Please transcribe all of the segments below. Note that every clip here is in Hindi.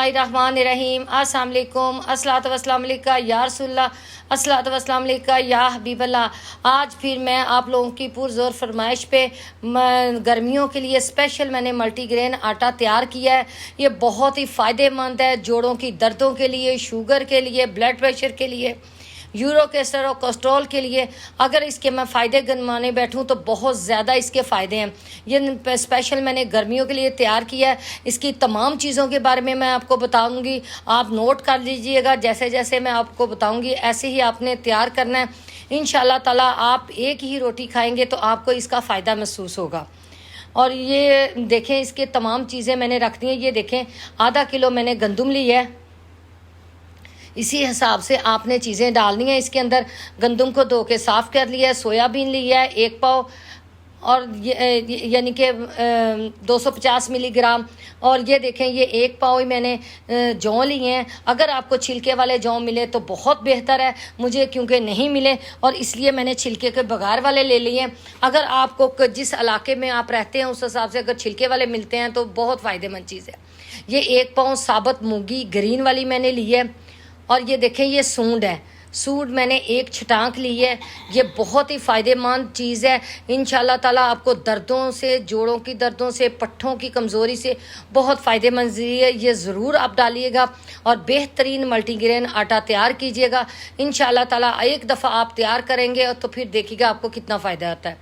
बिस्मिल्लाहिर्रहमानिर्रहीम। अस्सलाम वालेकुम, अस्सलातु वस्सलाम अलैका या रसूलल्लाह, अस्सलातु वस्सलाम अलैका या हबीबल्लाह। आज फिर मैं आप लोगों की पुरज़ोर फरमाइश पे गर्मियों के लिए स्पेशल मैंने मल्टीग्रेन आटा तैयार किया है। ये बहुत ही फ़ायदेमंद है जोड़ों की दर्दों के लिए, शुगर के लिए, ब्लड प्रेशर के लिए, यूरिक एसिड और कोलेस्ट्रॉल के लिए। अगर इसके मैं फ़ायदे गिनवाने बैठूं तो बहुत ज़्यादा इसके फ़ायदे हैं। ये स्पेशल मैंने गर्मियों के लिए तैयार किया है। इसकी तमाम चीज़ों के बारे में मैं आपको बताऊंगी, आप नोट कर लीजिएगा। जैसे जैसे मैं आपको बताऊंगी ऐसे ही आपने तैयार करना है। इंशाल्लाह ताला आप एक ही रोटी खाएंगे तो आपको इसका फ़ायदा महसूस होगा। और ये देखें, इसके तमाम चीज़ें मैंने रख दी हैं। ये देखें, आधा किलो मैंने गंदम ली है। इसी हिसाब से आपने चीज़ें डालनी हैं इसके अंदर। गंदम को धो के साफ़ कर लिया है। सोयाबीन लिया है 1 पाव, और यानी कि 250 मिलीग्राम। और ये देखें, ये 1 पाव ही मैंने जौ लिए हैं। अगर आपको छिलके वाले जौ मिले तो बहुत बेहतर है, मुझे क्योंकि नहीं मिले और इसलिए मैंने छिलके के बगैर वाले ले लिए हैं। अगर आपको जिस इलाके में आप रहते हैं उस हिसाब से अगर छिलके वाले मिलते हैं तो बहुत फ़ायदेमंद चीज़ है। ये 1 पाव साबुत मूंगी ग्रीन वाली मैंने ली है। और ये देखें, ये सूंड है। सूंड मैंने 1 छटांक ली है। ये बहुत ही फ़ायदेमंद चीज़ है। इंशाल्लाह ताला आपको दर्दों से, जोड़ों की दर्दों से, पट्ठों की कमज़ोरी से बहुत फ़ायदेमंद है। ये ज़रूर आप डालिएगा और बेहतरीन मल्टीग्रेन आटा तैयार कीजिएगा। इंशाल्लाह ताला एक दफ़ा आप तैयार करेंगे तो फिर देखिएगा आपको कितना फ़ायदा आता है।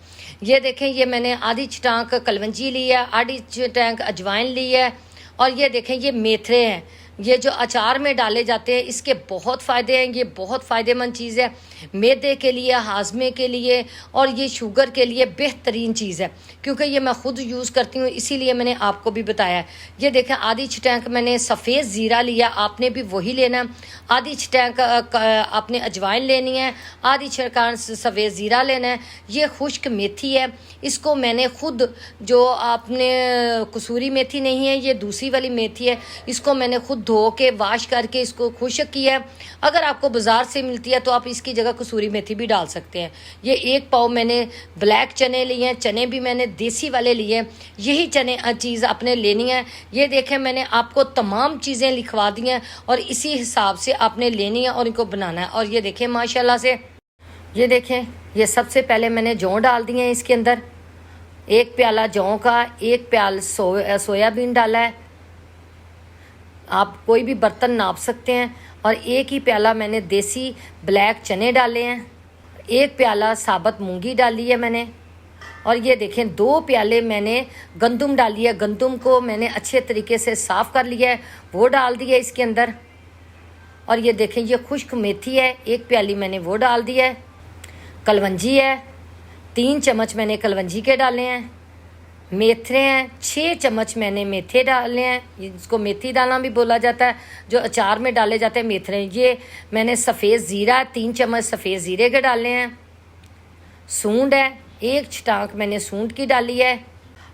ये देखें, ये मैंने आधी छटांक कलवंजी ली है, आधी छटांक अजवाइन ली है। और ये देखें, ये मेथरे हैं। ये जो अचार में डाले जाते हैं, इसके बहुत फ़ायदे हैं। ये बहुत फ़ायदेमंद चीज़ है मैदे के लिए, हाजमे के लिए, और ये शुगर के लिए बेहतरीन चीज़ है। क्योंकि ये मैं ख़ुद यूज़ करती हूँ इसीलिए मैंने आपको भी बताया है। ये देखें, आधी छटांक मैंने सफ़ेद ज़ीरा लिया, आपने भी वही लेना है। आधी छटांक आपने अजवाइन लेनी है, आधी छटांक सफ़ेद ज़ीरा लेना है। ये खुश्क मेथी है, इसको मैंने ख़ुद, जो आपने कसूरी मेथी नहीं है, ये दूसरी वाली मेथी है, इसको मैंने ख़ुद धो के वाश करके इसको खुश्क किया है। अगर आपको बाज़ार से मिलती है तो आप इसकी जगह कसूरी मेथी भी डाल सकते हैं। ये 1 पाव मैंने ब्लैक चने लिए हैं। चने भी मैंने देसी वाले लिए हैं। यही चने चीज़ आपने लेनी है। ये देखें, मैंने आपको तमाम चीज़ें लिखवा दी हैं और इसी हिसाब से आपने लेनी है और इनको बनाना है। और ये देखें, माशाल्लाह से, ये देखें, ये सबसे पहले मैंने जौ डाल दिए हैं इसके अंदर। 1 प्याला जौ का, 1 प्याल सोयाबीन डाला है। आप कोई भी बर्तन नाप सकते हैं। और 1 ही प्याला मैंने देसी ब्लैक चने डाले हैं। 1 प्याला साबुत मूंगी डाली है मैंने। और ये देखें, 2 प्याले मैंने गंदम डाली है। गंदम को मैंने अच्छे तरीके से साफ़ कर लिया है, वो डाल दिया है इसके अंदर। और ये देखें, ये खुश्क मेथी है, 1 प्याली मैंने वो डाल दिया है। कलवंजी है, 3 चम्मच मैंने कलवंजी के डाले हैं। मेथरे हैं, 6 चम्मच मैंने मेथे डाले हैं। इसको मेथी डालना भी बोला जाता है, जो अचार में डाले जाते हैं मेथरे। ये मैंने सफ़ेद ज़ीरा, 3 चम्मच सफ़ेद ज़ीरे के डाले हैं। सूंड है, 1 छटांक मैंने सूंड की डाली है।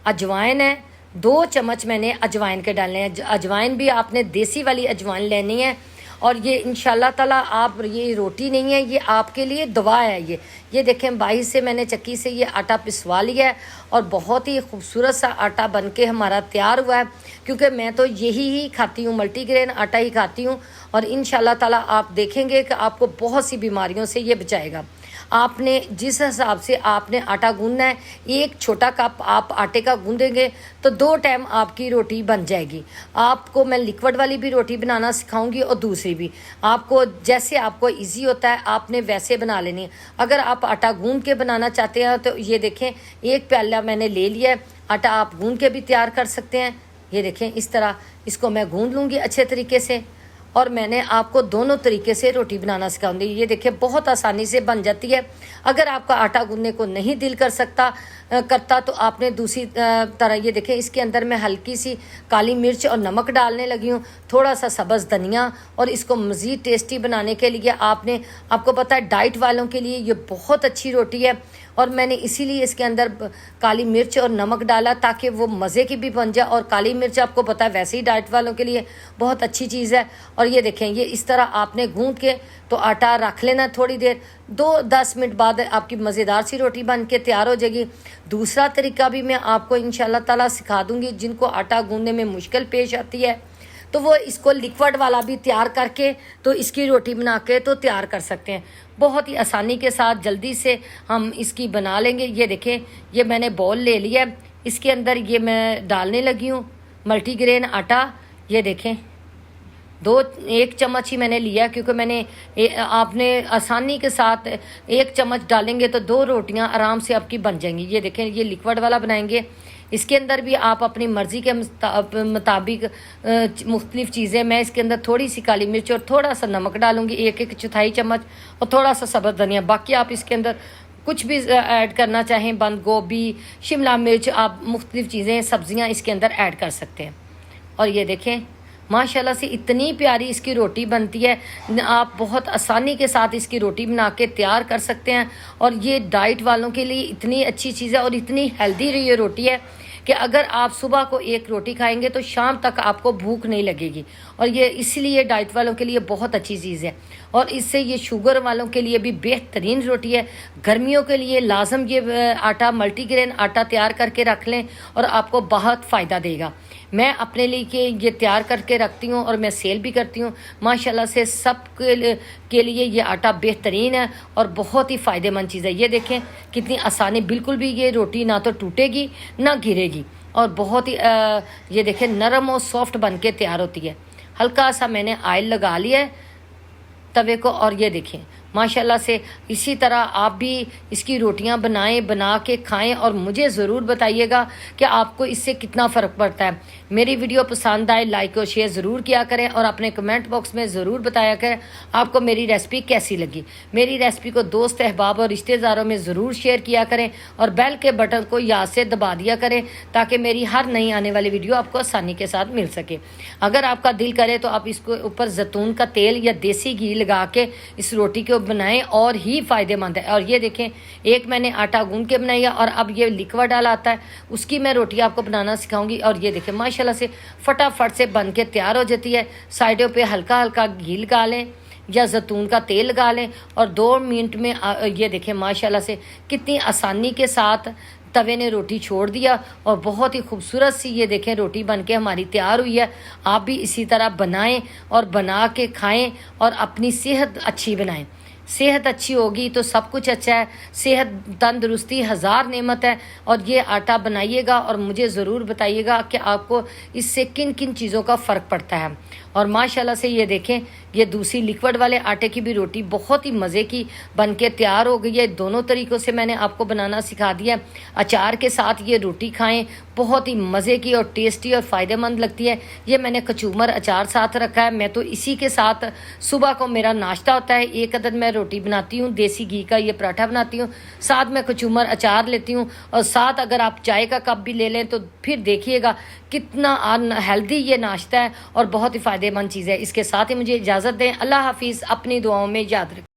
अजवाइन है, 2 चम्मच मैंने अजवाइन के डाले हैं। अजवाइन भी आपने देसी वाली अजवाइन लेनी है। और ये इंशाल्लाह ताला, आप, ये रोटी नहीं है, ये आपके लिए दवा है। ये देखें, बाहर से मैंने चक्की से ये आटा पिसवा लिया है और बहुत ही खूबसूरत सा आटा बनके हमारा तैयार हुआ है। क्योंकि मैं तो यही ही खाती हूँ, मल्टीग्रेन आटा ही खाती हूँ। और इंशाल्लाह ताला आप देखेंगे कि आपको बहुत सी बीमारियों से ये बचाएगा। आपने जिस हिसाब से आपने आटा गूंदना है, 1 छोटा कप आप आटे का गूंदेंगे तो 2 टाइम आपकी रोटी बन जाएगी। आपको मैं लिक्विड वाली भी रोटी बनाना सिखाऊंगी और दूसरी भी। आपको जैसे आपको इजी होता है आपने वैसे बना लेनी है। अगर आप आटा गूंद के बनाना चाहते हैं तो ये देखें, 1 प्याला मैंने ले लिया है आटा। आप गूंद के भी तैयार कर सकते हैं। ये देखें, इस तरह इसको मैं गूंद लूँगी अच्छे तरीके से। और मैंने आपको दोनों तरीके से रोटी बनाना सिखाऊंगी। ये देखिए, बहुत आसानी से बन जाती है। अगर आपका आटा गूंदने को नहीं दिल करता तो आपने दूसरी तरह, ये देखें, इसके अंदर मैं हल्की सी काली मिर्च और नमक डालने लगी हूँ, थोड़ा सा सब्ज़ धनिया। और इसको मज़ीद टेस्टी बनाने के लिए आपको पता है, डाइट वालों के लिए ये बहुत अच्छी रोटी है। और मैंने इसीलिए इसके अंदर काली मिर्च और नमक डाला ताकि वो मज़े की भी बन जाए। और काली मिर्च आपको पता है वैसे ही डाइट वालों के लिए बहुत अच्छी चीज़ है। और ये देखें, ये इस तरह आपने गूंद के तो आटा रख लेना थोड़ी देर, 2-10 मिनट बाद आपकी मज़ेदार सी रोटी बन के तैयार हो जाएगी। दूसरा तरीका भी मैं आपको इंशाल्लाह ताला सिखा दूँगी। जिनको आटा गूंदने में मुश्किल पेश आती है तो वो इसको लिक्विड वाला भी तैयार करके तो इसकी रोटी बना के तो तैयार कर सकते हैं। बहुत ही आसानी के साथ जल्दी से हम इसकी बना लेंगे। ये देखें, ये मैंने बॉल ले लिया है, इसके अंदर ये मैं डालने लगी हूँ मल्टीग्रेन आटा। ये देखें, 1 चम्मच ही मैंने लिया क्योंकि आपने आसानी के साथ 1 चम्मच डालेंगे तो 2 रोटियां आराम से आपकी बन जाएंगी। ये देखें, ये लिक्विड वाला बनाएंगे। इसके अंदर भी आप अपनी मर्ज़ी के मुताबिक मुख्तलिफ़ चीज़ें, मैं इसके अंदर थोड़ी सी काली मिर्च और थोड़ा सा नमक डालूंगी, 1 चौथाई चम्मच, और थोड़ा सा सब्ज़ धनिया। बाकी आप इसके अंदर कुछ भी ऐड करना चाहें, बंद गोभी, शिमला मिर्च, आप मुख्तलिफ़ चीज़ें, सब्ज़ियाँ इसके अंदर ऐड कर सकते हैं। और ये देखें, माशाल्लाह से इतनी प्यारी इसकी रोटी बनती है। आप बहुत आसानी के साथ इसकी रोटी बना के तैयार कर सकते हैं। और ये डाइट वालों के लिए इतनी अच्छी चीज़ है और इतनी हेल्दी ये रोटी है कि अगर आप सुबह को 1 रोटी खाएंगे तो शाम तक आपको भूख नहीं लगेगी। और ये इसलिए डाइट वालों के लिए बहुत अच्छी चीज़ है। और इससे ये शुगर वालों के लिए भी बेहतरीन रोटी है। गर्मियों के लिए लाजम ये आटा, मल्टीग्रेन आटा तैयार करके रख लें और आपको बहुत फ़ायदा देगा। मैं अपने लिए ये तैयार करके रखती हूँ और मैं सेल भी करती हूँ। माशाल्लाह से सब के लिए ये आटा बेहतरीन है और बहुत ही फ़ायदेमंद चीज़ है। ये देखें कितनी आसानी, बिल्कुल भी ये रोटी ना तो टूटेगी ना गिरेगी और बहुत ही ये देखें नरम और सॉफ्ट बन के तैयार होती है। हल्का सा मैंने ऑयल लगा लिया है तवे को। और ये देखें माशाल्लाह से इसी तरह आप भी इसकी रोटियां बनाएं, बना के खाएं और मुझे ज़रूर बताइएगा कि आपको इससे कितना फ़र्क पड़ता है। मेरी वीडियो पसंद आए लाइक और शेयर ज़रूर किया करें और अपने कमेंट बॉक्स में ज़रूर बताया करें आपको मेरी रेसिपी कैसी लगी। मेरी रेसिपी को दोस्त, अहबाब और रिश्तेदारों में ज़रूर शेयर किया करें और बेल के बटन को याद से दबा दिया करें ताकि मेरी हर नई आने वाली वीडियो आपको आसानी के साथ मिल सके। अगर आपका दिल करे तो आप इसको ऊपर जैतून का तेल या देसी घी लगा के इस रोटी को बनाएं और ही फ़ायदेमंद है। और ये देखें, एक मैंने आटा गूंद के बनाया और अब ये लिक्विड वाला आता है, उसकी मैं रोटी आपको बनाना सिखाऊंगी। और ये देखें माशाल्लाह से फटाफट से बन के तैयार हो जाती है। साइडों पे हल्का हल्का घी लगा लें या जैतून का तेल लगा लें और 2 मिनट में ये देखें माशाल्लाह से कितनी आसानी के साथ तवे ने रोटी छोड़ दिया और बहुत ही खूबसूरत सी ये देखें रोटी बनके हमारी तैयार हुई है। आप भी इसी तरह बनाएं और बना के खाएं और अपनी सेहत अच्छी बनाएं। सेहत अच्छी होगी तो सब कुछ अच्छा है। सेहत, तंदुरुस्ती 1000 नेमत है। और ये आटा बनाइएगा और मुझे ज़रूर बताइएगा कि आपको इससे किन किन चीज़ों का फ़र्क पड़ता है। और माशाल्लाह से ये देखें, ये दूसरी लिक्विड वाले आटे की भी रोटी बहुत ही मज़े की बनके तैयार हो गई है। दोनों तरीक़ों से मैंने आपको बनाना सिखा दिया। अचार के साथ ये रोटी खाएं, बहुत ही मज़े की और टेस्टी और फ़ायदेमंद लगती है। ये मैंने कचूमर अचार साथ रखा है। मैं तो इसी के साथ सुबह को मेरा नाश्ता होता है। 1 अदद मैं रोटी बनाती हूँ, देसी घी का ये पराठा बनाती हूँ, साथ में कचूमर अचार लेती हूँ और साथ अगर आप चाय का कप भी ले लें तो फिर देखिएगा कितना हेल्दी ये नाश्ता है और बहुत ही फ़ायदेमंद चीज़ है। इसके साथ ही मुझे इजाज़त दें। अल्लाह हाफिज़। अपनी दुआओं में याद रखें।